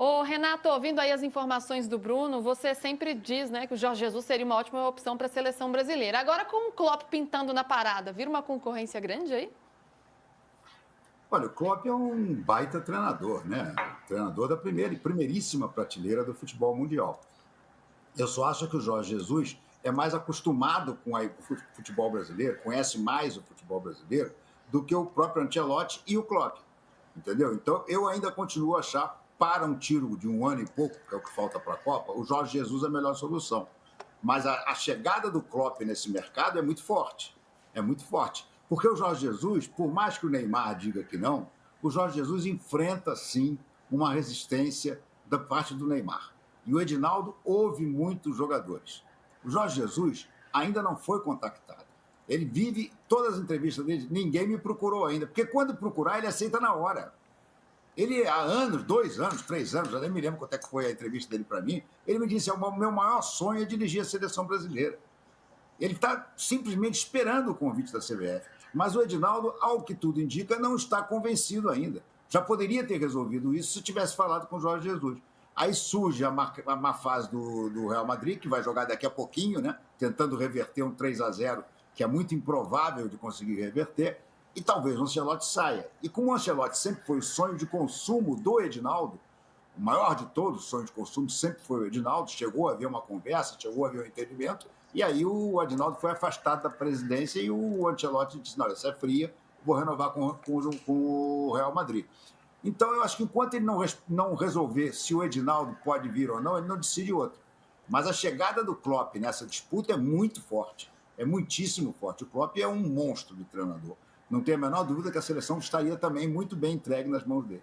Ô, Renato, ouvindo aí as informações do Bruno, você sempre diz, né, que o Jorge Jesus seria uma ótima opção para a seleção brasileira. Agora, com o Klopp pintando na parada, vira uma concorrência grande aí? Olha, o Klopp é um baita treinador, né? Treinador da primeiríssima prateleira do futebol mundial. Eu só acho que o Jorge Jesus é mais acostumado com o futebol brasileiro, conhece mais o futebol brasileiro do que o próprio Ancelotti e o Klopp, entendeu? Então, eu ainda continuo a achar, para um tiro de um ano e pouco, que é o que falta para a Copa, o Jorge Jesus é a melhor solução. Mas a chegada do Klopp nesse mercado é muito forte. É muito forte. Porque o Jorge Jesus, por mais que o Neymar diga que não, o Jorge Jesus enfrenta, sim, uma resistência da parte do Neymar. E o Edinaldo ouve muitos jogadores. O Jorge Jesus ainda não foi contactado. Ele vive todas as entrevistas dele, ninguém me procurou ainda, porque quando procurar, ele aceita na hora. Ele, há anos, 2 anos, 3 anos, já nem me lembro quanto é que foi a entrevista dele para mim, ele me disse: o meu maior sonho é dirigir a seleção brasileira. Ele está simplesmente esperando o convite da CBF. Mas o Edinaldo, ao que tudo indica, não está convencido ainda. Já poderia ter resolvido isso se tivesse falado com o Jorge Jesus. Aí surge a má fase do Real Madrid, que vai jogar daqui a pouquinho, né? Tentando reverter um 3-0, que é muito improvável de conseguir reverter, e talvez o Ancelotti saia. E como o Ancelotti sempre foi o sonho de consumo do Edinaldo, o maior de todos, o sonho de consumo sempre foi o Edinaldo, chegou a haver uma conversa, chegou a haver um entendimento, e aí o Edinaldo foi afastado da presidência e o Ancelotti disse: não, essa é fria, vou renovar com o Real Madrid. Então, eu acho que enquanto ele não resolver se o Edinaldo pode vir ou não, ele não decide outro. Mas a chegada do Klopp nessa disputa é muito forte, é muitíssimo forte. O Klopp é um monstro de treinador. Não tenho a menor dúvida que a seleção estaria também muito bem entregue nas mãos dele.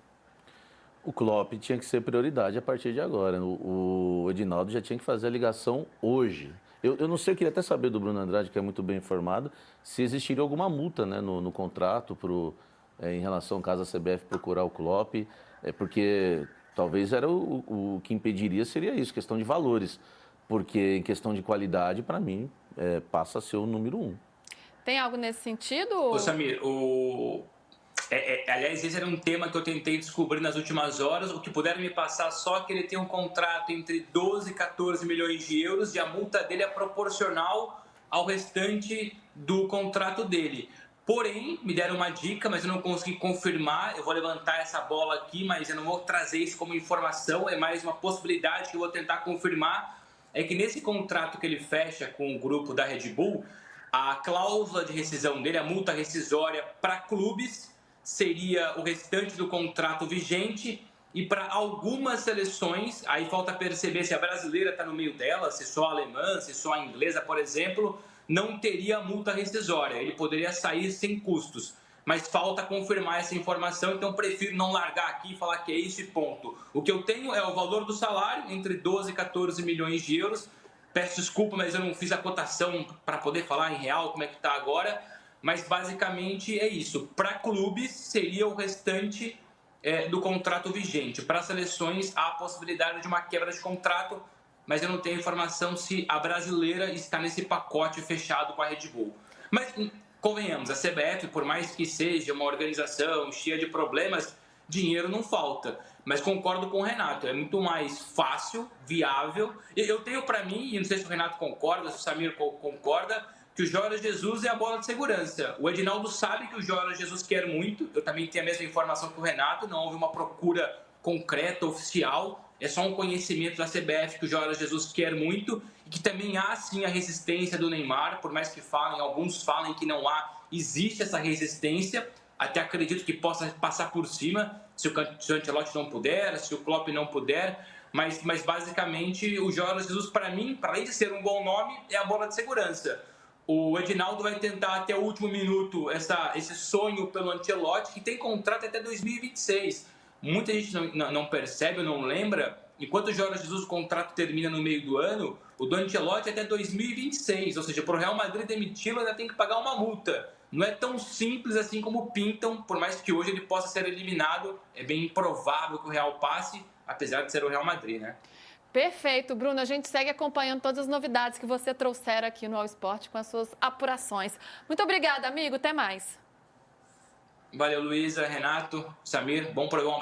O Klopp tinha que ser prioridade a partir de agora. O Edinaldo já tinha que fazer a ligação hoje. Eu não sei, eu queria até saber do Bruno Andrade, que é muito bem informado, se existiria alguma multa, né, no contrato em relação, caso a CBF procurar o Klopp, porque talvez era o que impediria seria isso, questão de valores. Porque em questão de qualidade, para mim, passa a ser o número 1. Tem algo nesse sentido? Ô, Samir, aliás, esse era um tema que eu tentei descobrir nas últimas horas. O que puderam me passar só que ele tem um contrato entre 12 e 14 milhões de euros e a multa dele é proporcional ao restante do contrato dele. Porém, me deram uma dica, mas eu não consegui confirmar. Eu vou levantar essa bola aqui, mas eu não vou trazer isso como informação. É mais uma possibilidade que eu vou tentar confirmar. É que nesse contrato que ele fecha com o grupo da Red Bull, a cláusula de rescisão dele, a multa rescisória para clubes, seria o restante do contrato vigente, e para algumas seleções, aí falta perceber se a brasileira está no meio dela, se só a alemã, se só a inglesa, por exemplo, não teria multa rescisória, ele poderia sair sem custos. Mas falta confirmar essa informação, então prefiro não largar aqui e falar que é isso e ponto. O que eu tenho é o valor do salário, entre 12 e 14 milhões de euros. Peço desculpa, mas eu não fiz a cotação para poder falar em real como é que está agora. Mas basicamente é isso. Para clubes seria o restante do contrato vigente. Para seleções há a possibilidade de uma quebra de contrato, mas eu não tenho informação se a brasileira está nesse pacote fechado com a Red Bull. Mas convenhamos, a CBF, por mais que seja uma organização cheia de problemas, dinheiro não falta. Mas concordo com o Renato, é muito mais fácil, viável. Eu tenho para mim, e não sei se o Renato concorda, se o Samir concorda, que o Jorge Jesus é a bola de segurança. O Edinaldo sabe que o Jorge Jesus quer muito, eu também tenho a mesma informação que o Renato, não houve uma procura concreta, oficial, é só um conhecimento da CBF que o Jorge Jesus quer muito, e que também há sim a resistência do Neymar, por mais que alguns falem que não há, existe essa resistência. Até acredito que possa passar por cima, se o Ancelotti não puder, se o Klopp não puder, mas basicamente o Jorge Jesus, para mim, para além de ser um bom nome, é a bola de segurança. O Edinaldo vai tentar até o último minuto esse sonho pelo Ancelotti, que tem contrato até 2026. Muita gente não percebe, não lembra. Enquanto o Jorge Jesus, o contrato termina no meio do ano, o do Ancelotti é até 2026. Ou seja, para o Real Madrid demiti-lo, ainda tem que pagar uma multa. Não é tão simples assim como pintam, por mais que hoje ele possa ser eliminado. É bem improvável que o Real passe, apesar de ser o Real Madrid, né? Perfeito, Bruno. A gente segue acompanhando todas as novidades que você trouxer aqui no All Sport com as suas apurações. Muito obrigada, amigo. Até mais. Valeu, Luísa, Renato, Samir. Bom programa para